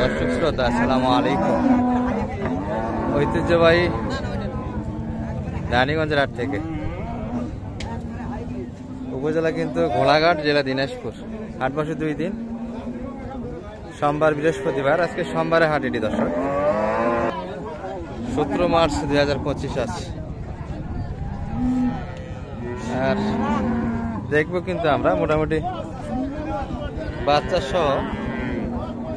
দর্শক শ্রোতা আসসালামু আলাইকুম। ঐতিহ্যবাহী রানীগঞ্জের হাট থেকে, উপজেলা কিন্তু ঘোড়াঘাট, জেলা দিনাজপুর। হাট বসে 2 দিন, সোমবার বৃহস্পতিবার। আজকে সোমবারে হাট এটি দর্শক, 17 মার্চ 2025 আছে। আর দেখবো কিন্তু আমরা মোটামুটি বাচ্চা সহ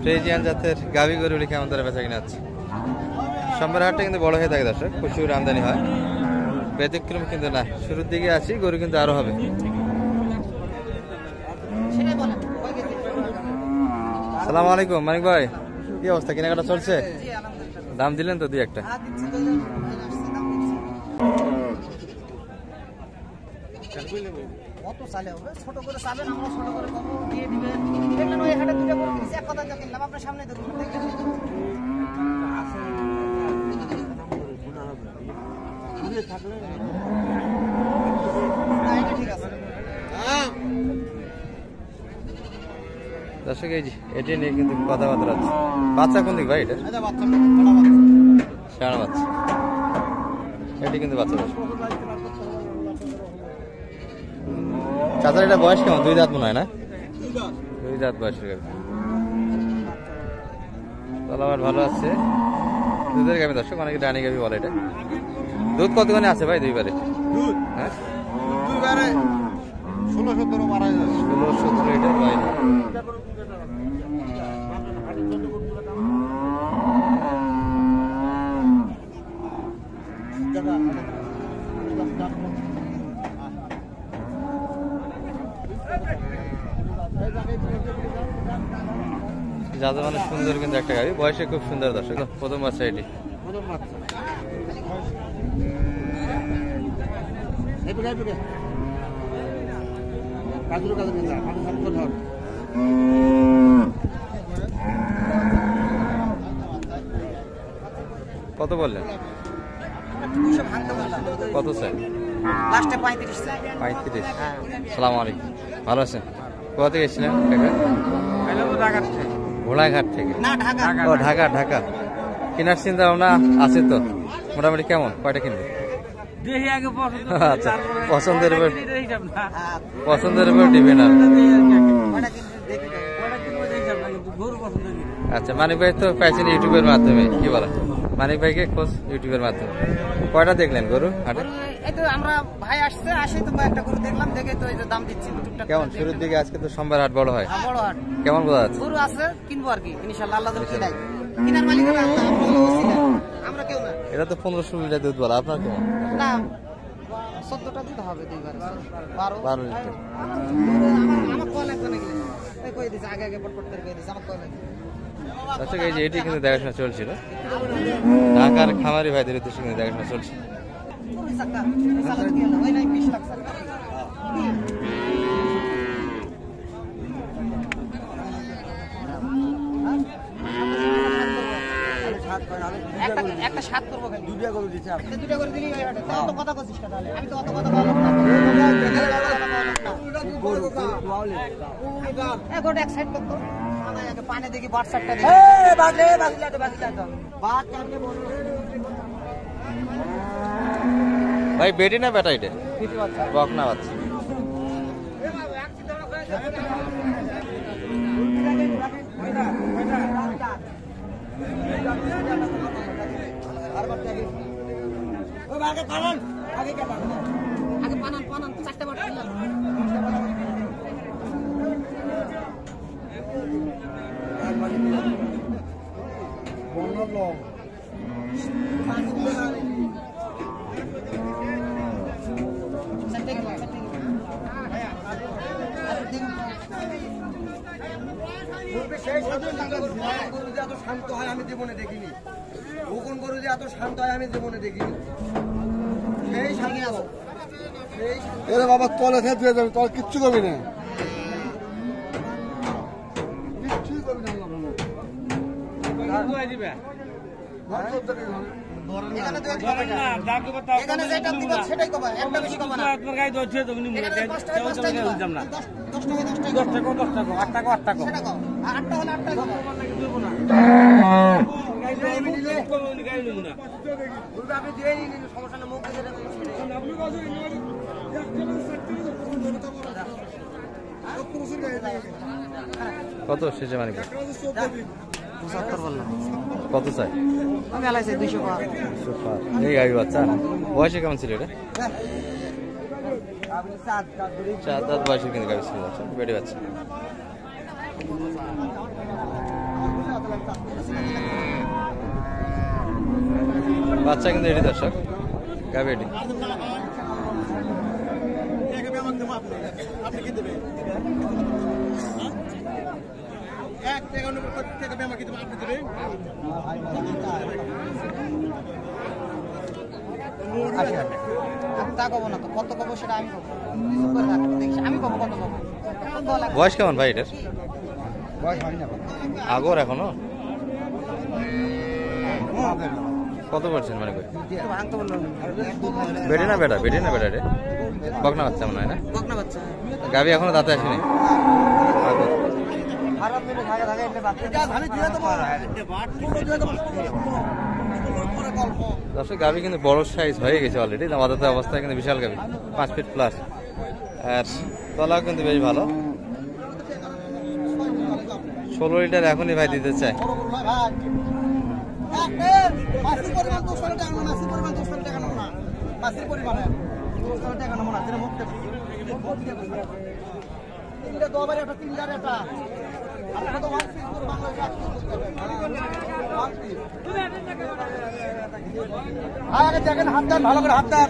ফ্রিজিয়ান জাতের গাভী গরুগুলি কেমন তারা বেচা কিনা আছে। সোমবার হাটটা কিন্তু বড় হয়ে থাকে দর্শক, প্রচুর আমদানি হয়। ব্যতিক্রম কিন্তু না, শুরুর দিকে আছি, গরু কিন্তু আরো হবে। সালাম আলাইকুম মানিক ভাই, কি অবস্থা, কেনাকাটা চলছে? দাম দিলেন তো 2-1টা? কত চালে হবে? ছোট করে চাবেন, আমরা ছোট করে কম দিয়ে দিবেন। দেখলেন ওই হাটে 2টা করে কিনছি, এক কথা যা কিনলাম আপনার সামনে দেখুন। ঠিক আছে দর্শক, এই যে এটি নিয়ে কিন্তু কথাবার্তা আছে। বাচ্চা কোন দিক ভাই? এটা ষাঁড় বাচ্চা, এটি কিন্তু বাচ্চা দর্শক। চাচার এটা বয়স কেমন? 2 দাঁত মনে হয় না? 2 দাঁত বয়সের গাভী। তলাবার ভালো আছে, দুধের গাভী দর্শক, অনেকে ডানি গাভী বলে। এটা দুধ কতখানি আছে ভাই? 2 বারে হ্যাঁ 16-17 লিটার হয়। যাদের মানে সুন্দর কিন্তু একটা গাড়ি, বয়সে খুব সুন্দর দর্শক। প্রথম বাচ্চা এটি। কত বললেন? কত চাই? 35। সালাম আলাইকুম, ভালো আছেন? কোথা থেকে এসেছিলেন? ঘোড়াঘাট থেকে? ও ঢাকা। কেনার চিন্তা ভাবনা আছে তো মোটামুটি? কেমন, কয়টা কিনবে? আচ্ছা, পছন্দের উপর ডিপেন্ড। আচ্ছা, মানিক ভাই তো পাইছেন ইউটিউবের মাধ্যমে, কি বলেন? মানিক ভাইকে খোঁজ ইউটিউবের মাধ্যমে। কয়টা দেখলেন গরু হাটে? আমরা ভাই আসছে, আসে তো একটা গরু দেখলাম, দেখে তো এই যে দাম দিচ্ছি। কেমন শুরুর দিকে? আজকে তো সোমবার হাট বড় হয়। বড় হাট কেমন বোঝা যাচ্ছে? গরু আছে, কিনবো আর কি ইনশাআল্লাহ। আল্লাহ যদি কিনাই, কিনার মালিক আমরা কেউ না। এটা তো 15-16 লিটার দুধ বলা, আপনার কেমন? না, 14টা দুধ হবে। 12 লিটার। আমার কল লাগবে নাকি? কই দিছে আগে পটপট করে কই দিছে, আমার কল লাগবে। আচ্ছা, এই যে এটি কিন্তু দেখাশোনা চলছিল, ঢাকার খামারি ভাইদের উদ্দেশ্যে কিন্তু দেখাশোনা চলছে। একটা 7 করবো, 2টা করে দিতে হবে। 2টা করে দিলি অত কথা কইছিস না? তাহলে আমি তো অত কথা বললাম না। গোটা এক সাইড করতো, আগে পানি দেখি হোয়াটসঅ্যাপটা দেখি। ভাই বেটি না বেটা? এটা বকনা বাচ্চা। আগে পানান 4টা বার দিলাম। শান্ত হয় আমি জীবনে দেখিনি, কোন গরু যে এত শান্ত হয় আমি জীবনে দেখিনি। সেই শান্তি আছে। এরে বাবা, তলে খেয়ে দিয়ে যাবে, তল কিচ্ছু করবি না, কিচ্ছুই করবি না। এখানে তো এখানে যেটা দিব সেটাই কবা, একটা বেশি কবা না। আপনার গায়ে দোষ দিয়ে তুমি নিমুনা 10 টাকা 10 টাকা বুঝলাম না 10 টাকা 10 টাকা 10 টাকা 10 টাকা 8 টাকা 8 টাকা সেটা কও। আর 8 টাকা হলে 8 টাকা কবা। গায়ে নিলে গায়ে নিমুনা বলবে আপনি দিয়েই নিন, সমস্যা নেই, মুখ দিয়ে দেন। কত শেষে মানিক ভাই? 75 বললাম। কত চাই? আমি আলাইছে 200 টাকা। এই গাড়ি বাচ্চা বয়সে কেমন ছিল এটা? আপনি 7 টাকা ধরে 4 দাঁত বয়সে কিন্তু গাড়ি ছিল বাচ্চা, বেড়ে বাচ্চা। বাচ্চা কিন্তু এটি দর্শক, গাবি এটি। আমি তা কব না তো, কত কব সেটা আমি কব। হিসাব করে রাখ, দেখিস আমি কব কত কব। কত লাগবে? বয়স কেমন ভাই এটার? বয়স হয়নি না। আগর এখনো কত পার্সেন্ট মানে ভাই? একটু ভাঙতে বললাম। বেটে না বেটা? বেটে না বেটা রে? বকনা বাচ্চা মনে হয় না? বকনা বাচ্চা। গাবি এখনো দাঁতে আসেনি। আগর। খারাপ মিলে ঢাকা ঢাকা এলে বাচ্চা। এটা আমি দিয়ে দেব। পুরো দিয়ে দেব। পরে গল্প। দর্শক গাবি কিন্তু বড় সাইজ হয়ে গেছে অলরেডি, আমাদের অবস্থায় কিন্তু বিশাল গাবি, 5 ফিট প্লাস। আর তলাও কিন্তু বেশ ভালো। 16 লিটার এখনই ভাই দিতে চায়। মাসির পরিমাণ 200 টাকা না, মাসির পরিমাণ 200 টাকা না, মাসির পরিমাণ 200 টাকা না, যেটা মুখ থেকে তিনটা দোবারে একটা তিনটার একটা আপনারা তো ওয়ান পিস করে বাংলাদেশে ওয়ান পিস। আরে দেখেন হাত দেন, ভালো করে হাত দেন,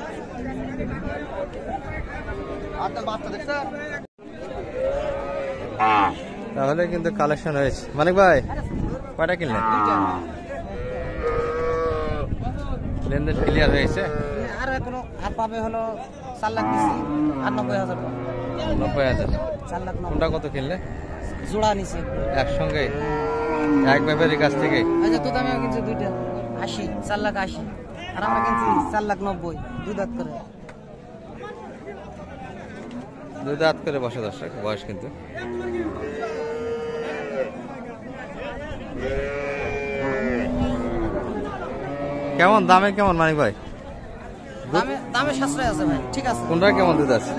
হাত দেন, বাচ্চা দেখছেন? তাহলে কিন্তু কালেকশন হয়েছে। মানিক ভাই কয়টা কিনলেন? লেনদেন ক্লিয়ার হয়েছে? আর এখনো আর পাবে হলো 4 লাখ দিছি আর 90,000 টাকা। 90,000। 4 লাখ 90। কোনটা কত কিনলে? জোড়া নিছে একসঙ্গে এক ব্যাপারীর কাছ থেকে? আচ্ছা, তো দামে কিনছে দুইটা 80, 4 লাখ 80, আর আমরা কিনছি 4 লাখ 90, দুই দাঁত করে। 2 দাঁত করে বসে দর্শক, বয়স কিন্তু। কেমন দামে কেমন মানিক ভাই? দামে সাশ্রয় আছে ভাই, ঠিক আছে। কোনটা কেমন দুধ আছে?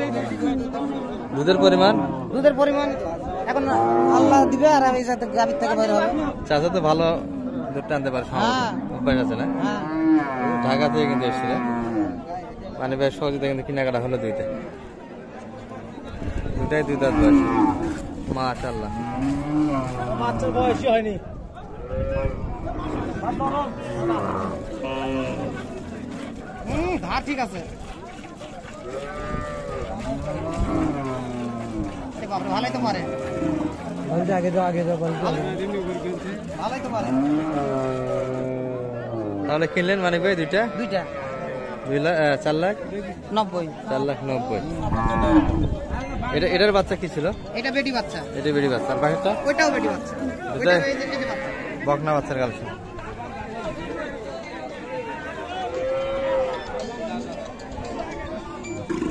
দুধের পরিমাণ? দুধের পরিমাণ এখন আল্লাহ দিবে, আর আমি যাতে গাভীর থেকে বের হবে। চাচা তো ভালো দুধ টানতে পারে, হ্যাঁ। অভ্যাস আছে না? হ্যাঁ, ঢাকা থেকে কিন্তু এসেছিল, মানে বেশ সহজে কিন্তু কেনাকাটা হলো দুইটাই 2 দাঁত বয়স। মাশাআল্লাহ, বাচ্চার বয়সই হয়নি ঘাট ঠিক আছে। বাপরে, ভালোই তো পারে, আগে যাও আগে যাও ভালোই তো পারে। তাহলে কিনলেন মানিক ভাই দুইটা? দুইটা 2 লাখ 4 লাখ 90। 4 লাখ 90। এটার বাচ্চা কি ছিল? এটা বেটি বাচ্চা, এটা বেড়ি বাচ্চা। আর বাকিটা ওইটাও বেটি বাচ্চা, দুটাই? ওইটা এই যে বাচ্চা। বকনা বাচ্চার কালেকশন।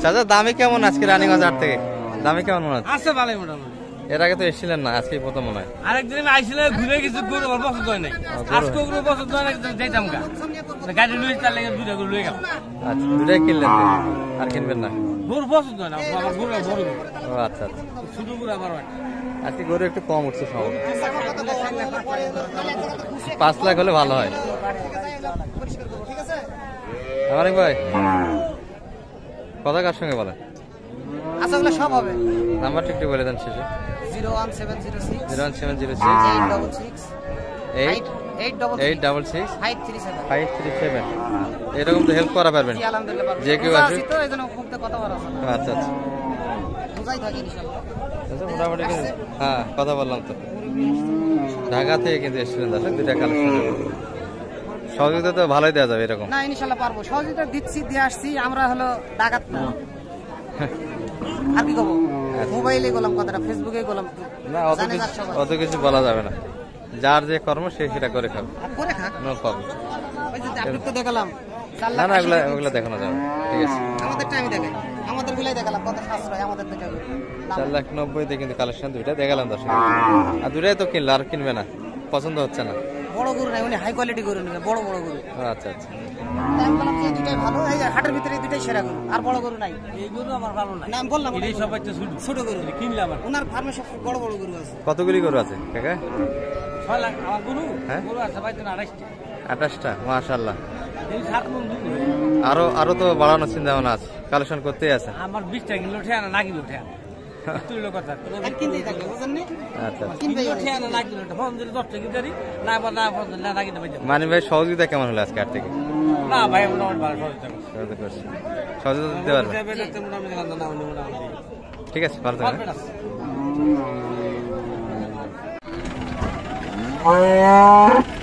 চাচা দামে কেমন আজকে রানীগঞ্জ হাট থেকে? দামে কেমন মনে হচ্ছে? আছে ভালোই মোটামুটি। এর আগে তো এসেছিলেন না, আজকে প্রথম মনে হয়। আরেকদিন আমি আইছিলে ঘুরে কিছু গরু আমার পছন্দ হয় নাই, আজকে গরু পছন্দ হয় না, যাইতাম গা গাড়ি লুয়ে চাল লেগে দুইটা গরু লুয়ে গেল। আচ্ছা, দুটাই কিনলেন তো? আর কিনবেন না? গরু পছন্দ হয় না আমার, গরু বড় গরু, ও আচ্ছা আচ্ছা। ছোট গরু আমার হয় না। আজকে গরু একটু কম উঠছে সব। 5 লাখ হলে ভালো হয়। আমার ভাই কথা কার সঙ্গে বলেন? আচ্ছা, ওগুলো সব হবে। নাম্বারটা একটু বলে দেন শেষে। 01706 01706 866 866 537। 537। এরকম তো হেল্প করা পারবেন জি, আলহামদুলিল্লাহ পারবো। যে কেউ বুঝা আসে? আছি তো, এইজন্য মুখতে কথা বলা আছে। আচ্ছা আচ্ছা বুঝাই থাকি ইনশাআল্লাহ। আচ্ছা, মোটামুটি কিন্তু হ্যাঁ কথা বললাম তো। ঢাকা থেকে কিন্তু এসেছিলেন দর্শক, দুইটা কালেকশন। সহযোগিতা তো ভালোই দেওয়া যাবে এরকম। না, ইনশাআল্লাহ পারবো, সহযোগিতা দিচ্ছি, দিয়ে আসছি। আমরা হলো ডাকাত না, আর কি কব, মোবাইলে গেলাম কথাটা, ফেসবুকে গেলাম, না অত কিছু বলা যাবে না, যার যে কর্ম সে সেটা করে খাবে, করে খাক। No problem. ওই যে আপনি তো দেখালাম না না ওগুলা দেখানো যাবে, ঠিক আছে। আমাদেরটা আমি দেখাই, আমাদের গুলাই দেখালাম কত সাশ্রয়, আমাদের দেখা 4,90,000 দিয়ে কিন্তু কালেকশন দুইটা দেখালাম দর্শক। আর দুইটাই তো কিনলো, আর কিনবে না, পছন্দ হচ্ছে না। বড় গরু নাই, উনি হাই কোয়ালিটি গরু নেবে, বড় বড় গরু। আচ্ছা আচ্ছা, আমি বললাম যে দুটাই ভালো, এই যে হাটের ভিতরে দুটাই সেরা গরু, আর বড় গরু নাই। এই গরু আমার ভালো না, না আমি বললাম এই সবাই তো ছোট গরু কিনলাম আর ওনার ফার্মে সব বড় বড় গরু আছে। কতগুলি গরু আছে কাকা? 6 লাখ আমার গরু, হ্যাঁ? গরু আছে ভাই তো 28টা। 28টা, মাশাআল্লাহ। এই 7 মণ দুধ। আরো তো বাড়ানোর চিন্তা ভাবনা আছে, কালেকশন করতেই আছে। আমার 20টা কিলো ঠেয়ানা না কিলো ঠেয়ানা তুই লোক কথা আর কিনতেই থাকবে, বুঝলেন নি? আচ্ছা আচ্ছা। কিনবে ঠেয়ানা না কিলো ফোন দিলে 10টা কিলো না বা না ফোন দিলে না কিলো পাইতে মানে ভাই সহযোগিতা কেমন হলো আজকে হাট থেকে? না ভাই মোটামুটি ভালো সহযোগিতা সহযোগিতা করছে, সহযোগিতা দিতে পারবে, ঠিক আছে, ভালো থাকবেন। মোটামুটি